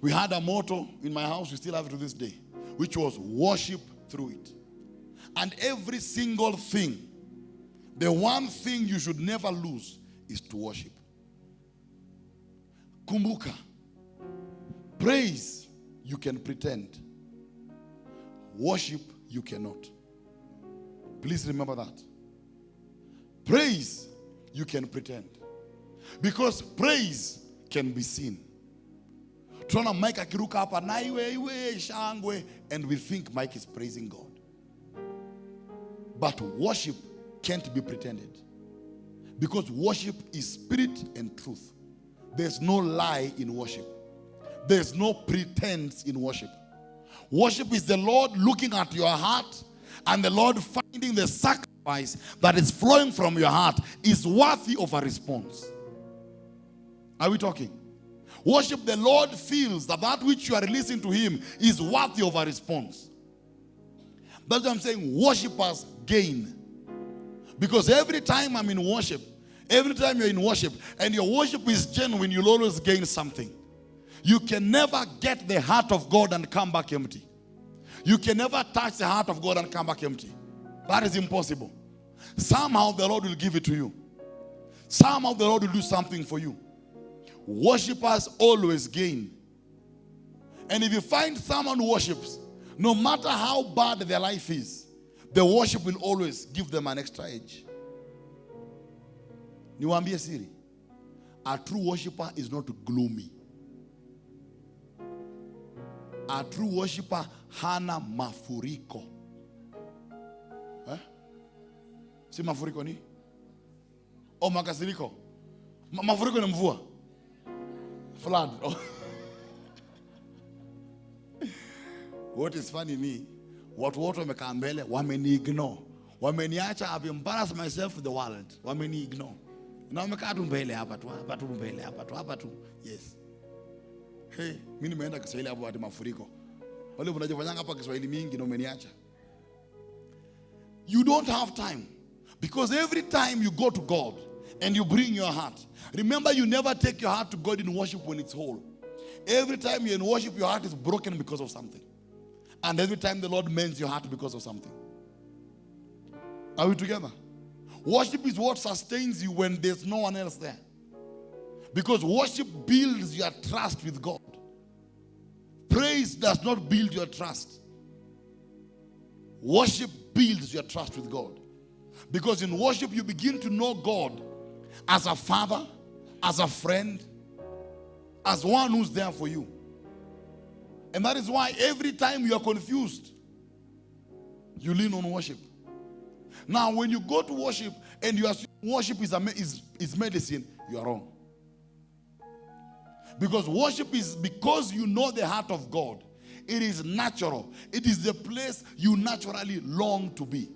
We had a motto in my house, we still have it to this day, which was worship through it. And every single thing, the one thing you should never lose is to worship. Kumbuka, praise you can pretend. Worship you cannot. Please remember that. Praise you can pretend. Because praise can be seen. Tunaona Mike akiruka hapa na iwe shangwe, and we think Mike is praising God. But worship can't be pretended. Because worship is spirit and truth. There's no lie in worship. There's no pretense in worship. Worship is the Lord looking at your heart, and the Lord finding the sacrifice that is flowing from your heart is worthy of a response. Are we talking? Worship, the Lord feels that that which you are releasing to him is worthy of a response. That's what I'm saying. Worshipers gain. Because every time I'm in worship, every time you're in worship, and your worship is genuine, you'll always gain something. You can never get the heart of God and come back empty. You can never touch the heart of God and come back empty. That is impossible. Somehow the Lord will give it to you. Somehow the Lord will do something for you. Worshippers always gain. And if you find someone who worships, no matter how bad their life is, the worship will always give them an extra edge. Niwaambie siri. A true worshipper is not gloomy. A true worshipper hana mafuriko. Si mafuriko ni? O makasiriko. Mafuriko ni mvua. Flood. Oh. What is funny ni, watu wote wamekaa mbele, wameni-ignore. Wameniacha, I've embarrassed myself with the world. Wameni-ignore. Na wamekaa tu mbele hapa tu, hapa tu mbele, hapa tu. Yes. Hey, mimi nimeenda Kiswahili hapo hadi mafuriko. Wale mnajifanyanga hapa Kiswahili mingi na umeniacha. You don't have time. Because every time you go to God and you bring your heart, remember you never take your heart to God in worship when it's whole. Every time you're in worship, your heart is broken because of something. And every time the Lord mends your heart because of something. Are we together? Worship is what sustains you when there's no one else there. Because worship builds your trust with God. Praise does not build your trust. Worship builds your trust with God. Because in worship you begin to know God as a father, as a friend, as one who's there for you. And that is why every time you are confused, you lean on worship. Now when you go to worship and you assume worship is medicine, you are wrong. Because worship is because you know the heart of God. It is natural. It is the place you naturally long to be.